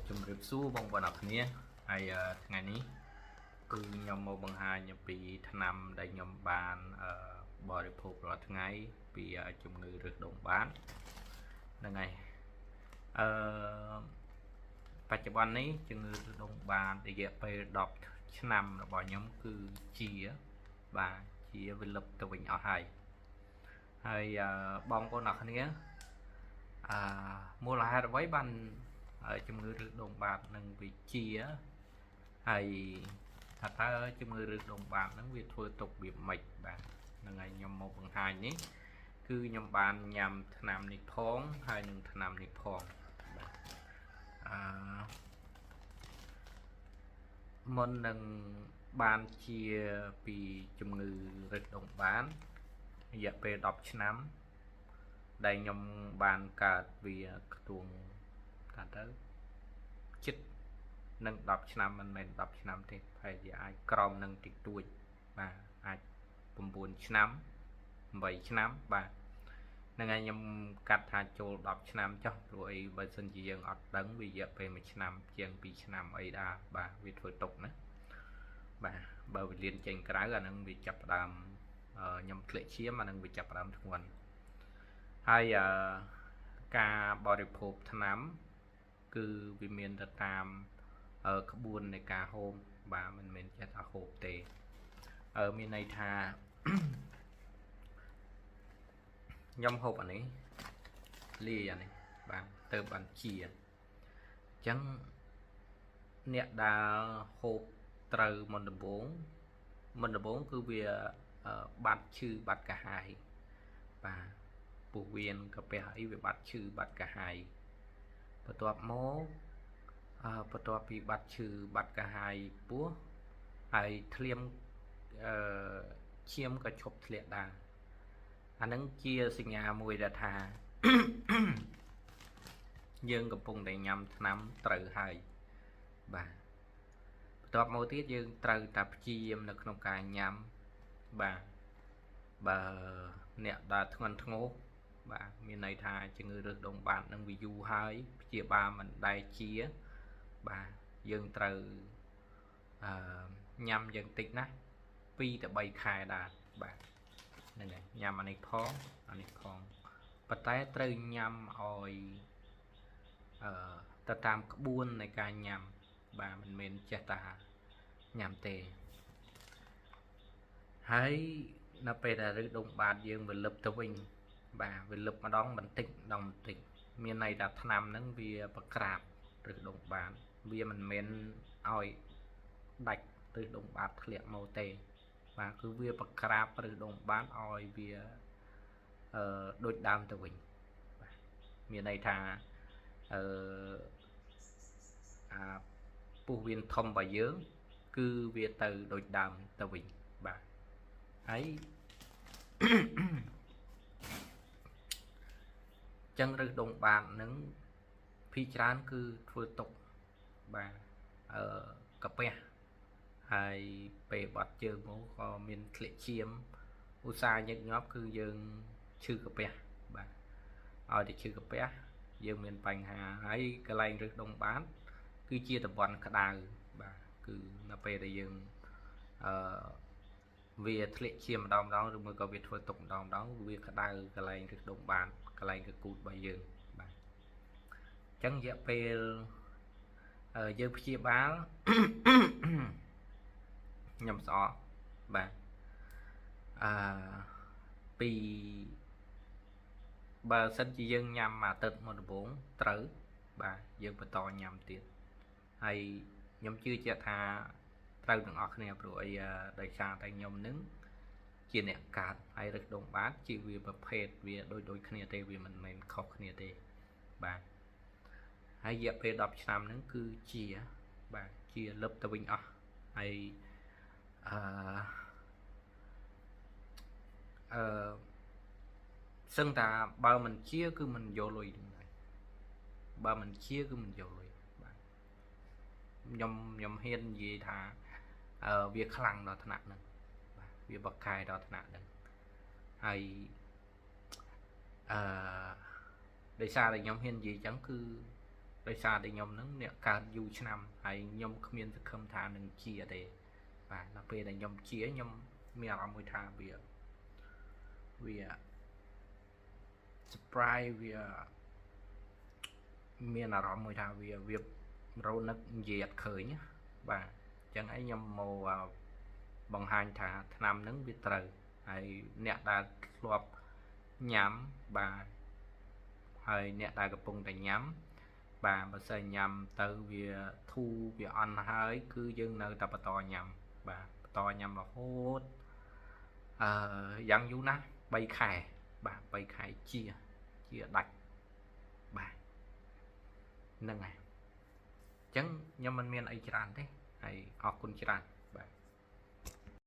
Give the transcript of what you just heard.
ជំរាបសួរបងប្អូនអរគ្នាហើយថ្ងៃនេះគឺខ្ញុំមកបង្ហាញអំពីថ្នាំដែលខ្ញុំបានបរិភោគរាល់ថ្ងៃពីជំងឺរឹសដូងបានហ្នឹងហើយបច្ចុប្បន្ននេះជំងឺរឹសដូងបានរយៈពេល10ឆ្នាំរបស់ខ្ញុំគឺជាវាលុបទៅវិញអស់ហើយបងប្អូនអរគ្នាមូលហេតុអ្វីបានជំងឺរឹសដូងបាតនឹងវាជាហើយថាតើជំងឺរឹសដូងបាតនឹងវាធ្វើទុកវាមិនបាទហ្នឹងហើយខ្ញុំមកបង្ហាញនេះគឺខ្ញុំបានញ៉ាំថ្នាំនេះផងហើយនឹងថ្នាំនេះផងបាទមុននឹងបានជាពីជំងឺរឹសដូងបានរយៈពេល10ឆ្នាំដែលខ្ញុំបានកើតវាខ្ទង់ថាទៅចិត្តនឹង10ឆ្នាំមិនមែន10ឆ្នាំទេប្រហែលជាអាចក្រោមនឹងតិចតួចបាទអាច9ឆ្នាំ8ឆ្នាំបាទហ្នឹងហើយខ្ញុំកាត់ថាចូល10ឆ្នាំចុះព្រោះអីបើសិនជាយើងអត់ដឹងវារយៈពេល1ឆ្នាំជាង2ឆ្នាំអីដែរបាទវាធ្វើទុកណាបាទបើវាលៀនចេញក្រៅអានឹងវាចាប់ផ្ដើមខ្ញុំធ្លាក់ឈាមអានឹងវាចាប់ផ្ដើមធ្ងន់ហើយការបរិភោគថ្នាំគឺវាមានទៅតាមក្បួននៃការហូបបាទមិនមែនចេះថាហូបទេមានន័យថាខ្ញុំហូបអានេះលាយអានេះបាទទៅបានជាអញ្ចឹងអ្នកដែលហូបត្រូវមុនដំបូងគឺវាបាត់ឈឺបាត់កាហាយបាទពោះវៀនកាពះអីវាបាត់ឈឺបាត់កាហាយបន្ទាប់មកបន្ទាប់ពីបាត់ឈឺបាត់កាហាយពោះហើយធ្លាមឈាមក៏ឈប់ធ្លាក់ដែរអានឹងជាសញ្ញាមួយដែលថា យើងកំពុងតែញ៉ាំថ្នាំត្រូវហើយបាទបន្ទាប់មកទៀតយើងត្រូវតែព្យាយាមនៅក្នុងការញ៉ាំបាទបើអ្នកដែលធ្ងន់ធ្ងរបាទមានន័យថាជំងឺរឹសដូងបាតនឹងវាយូរហើយព្យាបាលមិនដែលជាបាទយើងត្រូវញ៉ាំយ៉ាងតិចណាស់2 ទៅ 3 ខែដែរបាទហ្នឹងហើយញ៉ាំអានេះផងប៉ុន្តែត្រូវញ៉ាំឲ្យទៅតាមក្បួននៃការញ៉ាំបាទមិនមែនចេះតែញ៉ាំទេហើយនៅពេលដែលរឹសដូងបាតយើងវាលឹបទៅវិញបាទវាលឹបម្ដងបន្តិចមានន័យថាថ្នាំហ្នឹងវាប្រក្រាបរឹសដូងបាតវាមិនមែនឲ្យដាច់រឹសដូងបាតធ្លាក់មកទេបាទគឺវាប្រក្រាបរឹសដូងបាតឲ្យវាដូចដើមទៅវិញបាទមានន័យថាពោះវៀនធំរបស់យើងគឺវាទៅដូចដើមទៅវិញបាទហើយចឹងរឹសដូងបាតនឹងភាគច្រើនគឺធ្វើទុកបាទកាពះហើយពេលបាត់ជើងមកក៏មានធ្លាក់ឈាមឧស្សាហ៍ញឹកញាប់គឺយើងឈឺកាពះបាទឲ្យតែឈឺកាពះយើងមានបញ្ហាហើយកន្លែងរឹសដូងបាតគឺជាតំបន់ក្តៅបាទគឺនៅពេលដែលយើងវាធ្លាក់ឈាមម្ដងឬមួយក៏វាធ្វើទុកម្ដងវាក្តៅកន្លែងរឹសដូងបាតកន្លែងកគូតរបស់យើងបាទអញ្ចឹងរយៈពេលយើងព្យាបាលខ្ញុំស្អកបាទពីបើសិនជាយើងញ៉ាំមួយអាទិត្យមុនដំបូងត្រូវបាទយើងបន្តញ៉ាំទៀតហើយខ្ញុំជឿជាក់ថាត្រូវទាំងអស់គ្នាព្រោះអីដោយសារតែខ្ញុំនឹងជាអ្នកកាត់ហើយរឹសដូងបាតជាវាប្រភេទវាដូចគ្នាទេវាមិនមែនខុសគ្នាទេបាទហើយរយៈពេល10ឆ្នាំហ្នឹងគឺជាបាទជាលឹបទៅវិញអស់ហើយសឹងថាបើមិនជាគឺមិនយកលុយទេបើមិនជាគឺមិនយកលុយបាទខ្ញុំហ៊ាននិយាយថាវាខ្លាំងដល់ថ្នាក់ហ្នឹងបាទវាបកកែដល់ថ្នាក់ហ្នឹងហើយដោយសារតែខ្ញុំហ៊ាននិយាយអញ្ចឹងគឺ ដោយសារតែខ្ញុំហ្នឹងអ្នកកើតយូរឆ្នាំហើយខ្ញុំគ្មានសង្ឃឹមថានឹងជាទេបាទដល់ពេលដែលខ្ញុំជាខ្ញុំមានអារម្មណ៍មួយថាវា surprise វាមានអារម្មណ៍មួយថាវារនឹកនិយាយអត់ឃើញបាទអញ្ចឹងឯងខ្ញុំមកបង្ហាញថាឆ្នាំហ្នឹងវាត្រូវហើយអ្នកដែលធ្លាប់ញ៉ាំបាទហើយអ្នកដែលកំពុងតែញ៉ាំបាទបើសិនញ៉ាំទៅវាធូរវាអន់ហើយគឺយើងនៅតែបន្តញ៉ាំបាទបន្តញ៉ាំរហូតយ៉ាងយូរណាស់3ខែបាទ3ខែជាដាច់បាទហ្នឹងហើយអញ្ចឹងខ្ញុំមិនមានអីច្រើនទេហើយអរគុណច្រើន